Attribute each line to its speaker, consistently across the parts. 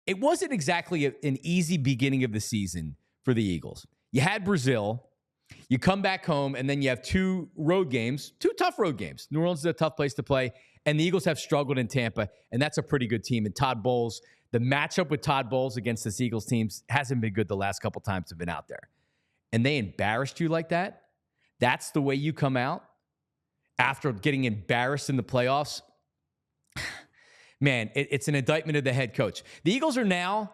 Speaker 1: it wasn't exactly an easy beginning of the season for the Eagles. You had Brazil. You come back home, and then you have two tough road games. New Orleans is a tough place to play, and the Eagles have struggled in Tampa, and that's a pretty good team. And Todd Bowles, the matchup with Todd Bowles against this Eagles team hasn't been good the last couple times they've been out there. And they embarrassed you like that? That's the way you come out after getting embarrassed in the playoffs? Man, it's an indictment of the head coach. The Eagles are now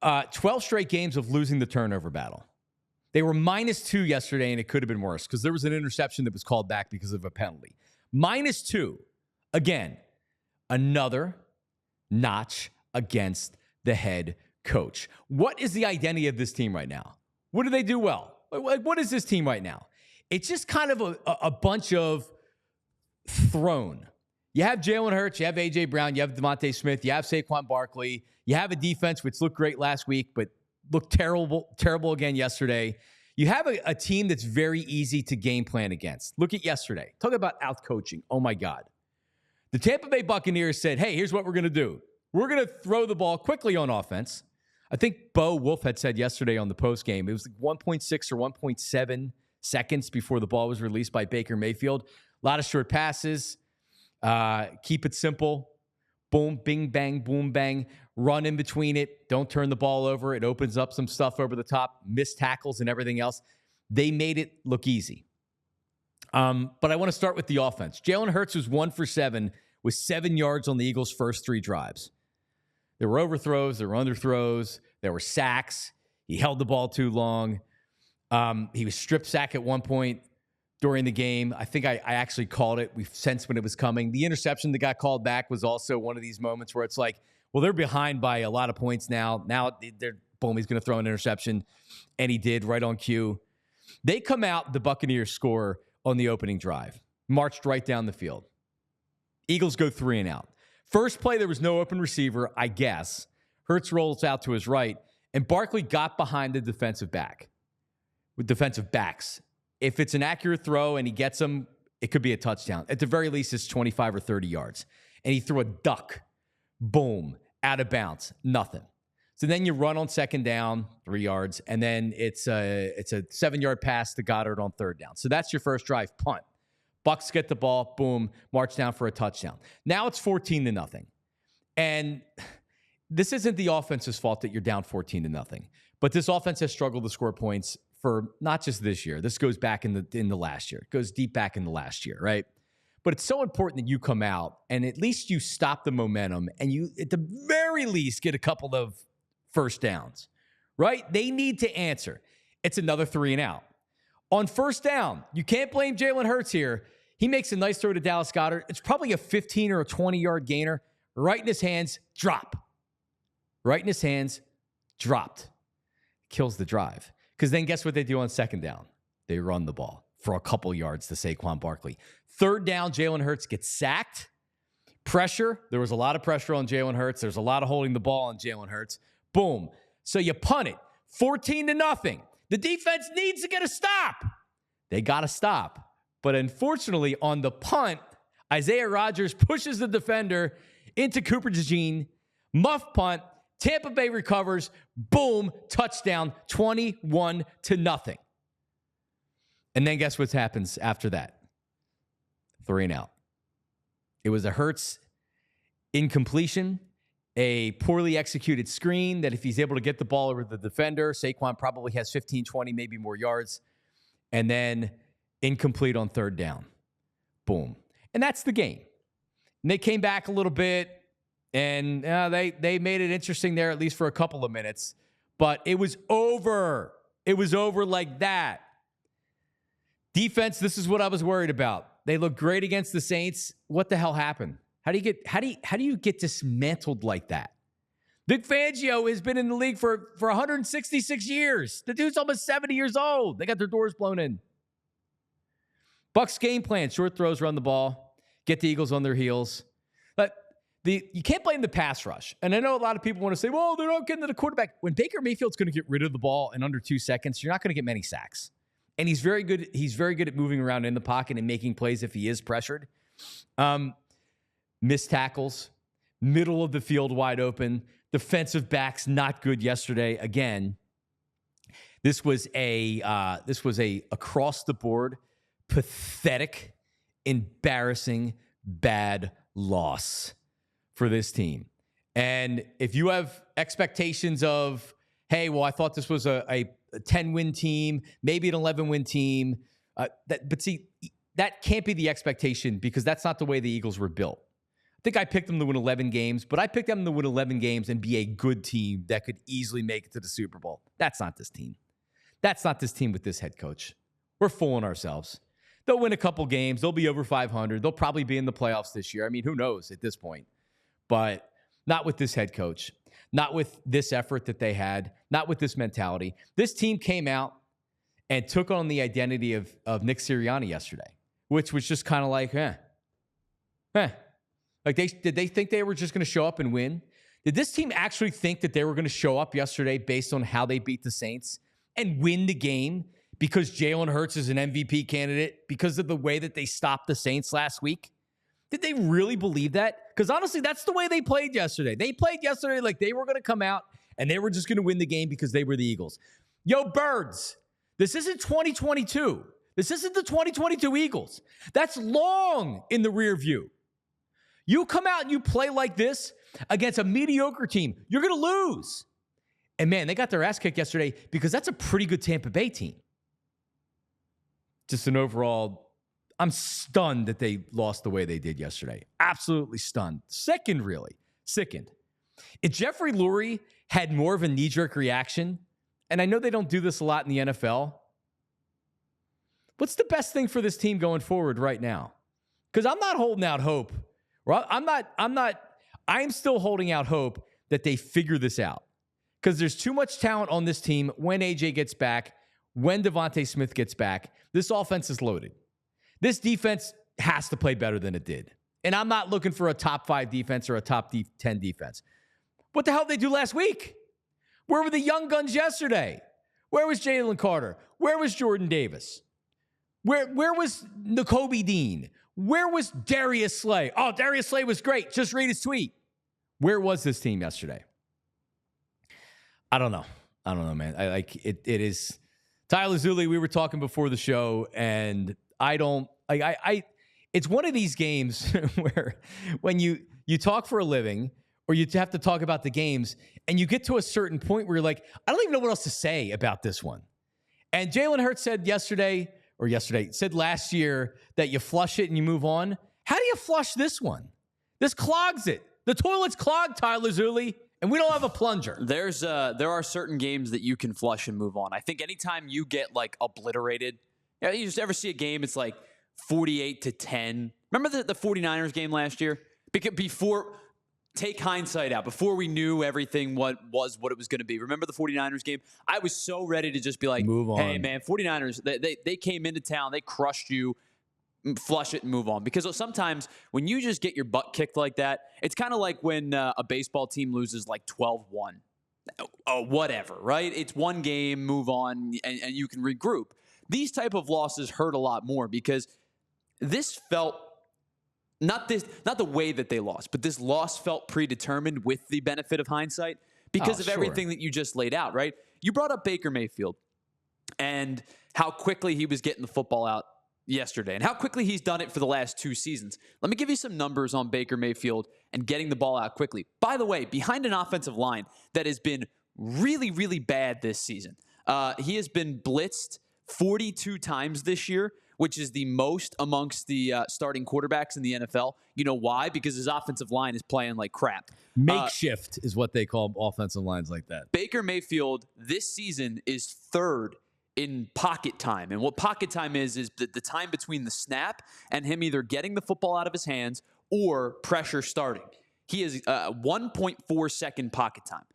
Speaker 1: 12 straight games of losing the turnover battle. They were -2 yesterday, and it could have been worse because there was an interception that was called back because of a penalty. -2. Again, another notch against the head coach. What is the identity of this team right now? What do they do well? What is this team right now? It's just kind of a bunch of thrown. You have Jalen Hurts, you have A.J. Brown, you have Devontae Smith, you have Saquon Barkley, you have a defense which looked great last week, but looked terrible again yesterday. You have a team that's very easy to game plan against. Look at yesterday. Talk about out-coaching. Oh, my God. The Tampa Bay Buccaneers said, hey, here's what we're going to do. We're going to throw the ball quickly on offense. I think Bo Wolf had said yesterday on the postgame, it was like 1.6 or 1.7 seconds before the ball was released by Baker Mayfield. A lot of short passes. Keep it simple. Boom, bing, bang, boom, bang. Run in between it. Don't turn the ball over. It opens up some stuff over the top. Missed tackles and everything else. They made it look easy. But I want to start with the offense. Jalen Hurts was 1 for 7 with 7 yards on the Eagles' first 3 drives. There were overthrows. There were underthrows. There were sacks. He held the ball too long. He was strip sacked at one point during the game. I think I actually called it. We sensed when it was coming. The interception that got called back was also one of these moments where it's like, well, they're behind by a lot of points now. Now, boom, he's going to throw an interception. And he did right on cue. They come out, the Buccaneers score on the opening drive. Marched right down the field. Eagles go 3 and out. First play, there was no open receiver, I guess. Hurts rolls out to his right. And Barkley got behind the defensive back. With defensive backs. If it's an accurate throw and he gets them, it could be a touchdown. At the very least, it's 25 or 30 yards. And he threw a duck. Boom. Out of bounds. Nothing. So then you run on second down, 3 yards, and then it's a 7-yard pass to Goddard on third down. So that's your first drive, punt. Bucs get the ball, boom, march down for a touchdown. Now it's 14-0. And this isn't the offense's fault that you're down 14-0. But this offense has struggled to score points for not just this year. This goes back in the last year. It goes deep back in the last year, right? But it's so important that you come out and at least you stop the momentum and you, at the very least, get a couple of first downs, right? They need to answer. It's another 3 and out. On first down, you can't blame Jalen Hurts here. He makes a nice throw to Dallas Goedert. It's probably a 15 or a 20-yard gainer. Right in his hands, drop. Right in his hands, dropped. Kills the drive. Because then guess what they do on second down? They run the ball for a couple yards to Saquon Barkley. Third down, Jalen Hurts gets sacked. Pressure. There was a lot of pressure on Jalen Hurts. There's a lot of holding the ball on Jalen Hurts. Boom. So you punt it. 14-0. The defense needs to get a stop. They got to stop. But unfortunately, on the punt, Isaiah Rodgers pushes the defender into Cooper DeJean. Muff punt. Tampa Bay recovers. Boom. Touchdown. 21-0. And then guess what happens after that? 3 and out. It was a Hurts incompletion, a poorly executed screen that if he's able to get the ball over the defender, Saquon probably has 15, 20, maybe more yards. And then incomplete on third down. Boom. And that's the game. And they came back a little bit, and they made it interesting there, at least for a couple of minutes. But it was over. It was over like that. Defense, this is what I was worried about. They looked great against the Saints. What the hell happened? How do you get dismantled like that? Vic Fangio has been in the league for 166 years. The dude's almost 70 years old. They got their doors blown in. Bucs game plan, short throws, run the ball, get the Eagles on their heels. But you can't blame the pass rush. And I know a lot of people want to say, well, they're not getting to the quarterback. When Baker Mayfield's going to get rid of the ball in under 2 seconds, you're not going to get many sacks. And he's very good. He's very good at moving around in the pocket and making plays if he is pressured. Missed tackles, middle of the field wide open. Defensive backs not good yesterday. Again, this was a across the board, pathetic, embarrassing, bad loss for this team. And if you have expectations of, hey, well, I thought this was a 10-win team, maybe an 11-win team, but see, that can't be the expectation because that's not the way the Eagles were built. I think I picked them to win 11 games, but I picked them to win 11 games and be a good team that could easily make it to the Super Bowl. That's not this team. That's not this team with this head coach. We're fooling ourselves. They'll win a couple games. They'll be over 500. They'll probably be in the playoffs this year. I mean, who knows at this point? But not with this head coach, not with this effort that they had, not with this mentality. This team came out and took on the identity of Nick Sirianni yesterday, which was just kind of like, Like, did they think they were just going to show up and win? Did this team actually think that they were going to show up yesterday based on how they beat the Saints and win the game because Jalen Hurts is an MVP candidate because of the way that they stopped the Saints last week? Did they really believe that? Because honestly, that's the way they played yesterday. They played yesterday like they were going to come out and they were just going to win the game because they were the Eagles. Yo, birds, this isn't 2022. This isn't the 2022 Eagles. That's long in the rear view. You come out and you play like this against a mediocre team, you're going to lose. And man, they got their ass kicked yesterday because that's a pretty good Tampa Bay team. Just an overall, I'm stunned that they lost the way they did yesterday. Absolutely stunned. Sickened, really. Sickened. If Jeffrey Lurie had more of a knee-jerk reaction, and I know they don't do this a lot in the NFL, what's the best thing for this team going forward right now? Because I'm not holding out hope. I'm still holding out hope that they figure this out. Because there's too much talent on this team when AJ gets back, when Devontae Smith gets back. This offense is loaded. This defense has to play better than it did. And I'm not looking for a top 5 defense or a top 10 defense. What the hell did they do last week? Where were the young guns yesterday? Where was Jalen Carter? Where was Jordan Davis? Where was Nakobe Dean? Where was Darius Slay? Oh, Darius Slay was great. Just read his tweet. Where was this team yesterday? I don't know, man. It is Tyler Zulli. We were talking before the show, and it's one of these games where when you talk for a living or you have to talk about the games and you get to a certain point where you're like, I don't even know what else to say about this one. And Jalen Hurts said said last year that you flush it and you move on. How do you flush this one? This clogs it. The toilet's clogged, Tyler Zulli, and we don't have a plunger.
Speaker 2: There are certain games that you can flush and move on. I think anytime you get like obliterated, you just ever see a game, it's like 48-10. Remember the 49ers game last year? Take hindsight out. Before we knew everything what it was going to be. Remember the 49ers game? I was so ready to just be like, move on. Hey, man, 49ers, they came into town. They crushed you. Flush it and move on. Because sometimes when you just get your butt kicked like that, it's kind of like when a baseball team loses like 12-1. Oh, whatever, right? It's one game, move on, and you can regroup. These type of losses hurt a lot more because this felt not the way that they lost, but this loss felt predetermined with the benefit of hindsight because of everything that you just laid out, right? You brought up Baker Mayfield and how quickly he was getting the football out yesterday and how quickly he's done it for the last 2 seasons. Let me give you some numbers on Baker Mayfield and getting the ball out quickly. By the way, behind an offensive line that has been really, really bad this season. He has been blitzed 42 times this year, which is the most amongst the starting quarterbacks in the NFL. You know why? Because his offensive line is playing like crap.
Speaker 1: Makeshift is what they call offensive lines like that.
Speaker 2: Baker Mayfield this season is 3rd in pocket time. And what pocket time is the time between the snap and him either getting the football out of his hands or pressure starting. He is 1.4 second pocket time.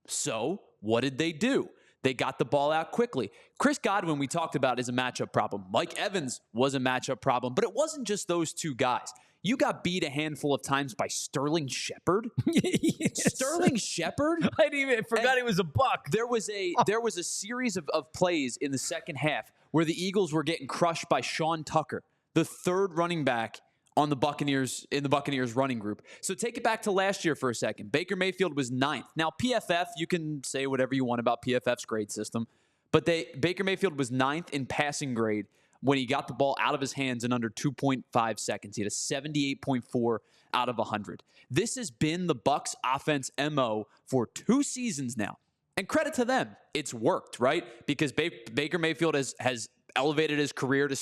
Speaker 2: So what did they do? They got the ball out quickly. Chris Godwin, we talked about, is a matchup problem. Mike Evans was a matchup problem, but it wasn't just those 2 guys. You got beat a handful of times by Sterling Shepard. Yes. Sterling Shepard?
Speaker 1: I forgot he was a Buck.
Speaker 2: There was a series of plays in the second half where the Eagles were getting crushed by Sean Tucker, the 3rd running back on the Buccaneers in the Buccaneers running group. So take it back to last year for a second. Baker Mayfield was 9th. Now PFF, you can say whatever you want about PFF's grade system, but Baker Mayfield was 9th in passing grade when he got the ball out of his hands in under 2.5 seconds. He had a 78.4 out of 100. This has been the Bucs offense MO for 2 seasons now. And credit to them. It's worked, right? Because Baker Mayfield has elevated his career to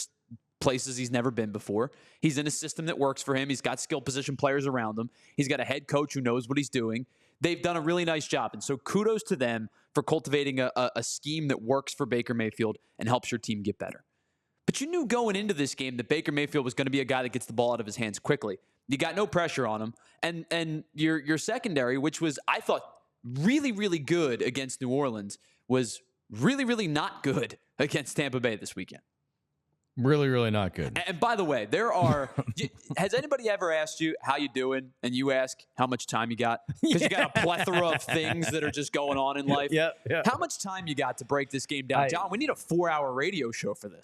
Speaker 2: places he's never been before. He's in a system that works for him. He's got skill position players around him. He's got a head coach who knows what he's doing. They've done a really nice job. And so kudos to them for cultivating a scheme that works for Baker Mayfield and helps your team get better. But you knew going into this game that Baker Mayfield was going to be a guy that gets the ball out of his hands quickly. You got no pressure on him. And your secondary, which was, I thought, really, really good against New Orleans, was really, really not good against Tampa Bay this weekend.
Speaker 1: Really, really not good.
Speaker 2: And by the way, has anybody ever asked you how you doing, and you ask how much time you got? Because you got a plethora of things that are just going on in life.
Speaker 1: Yeah.
Speaker 2: How much time you got to break this game down? John, we need a 4-hour radio show for this.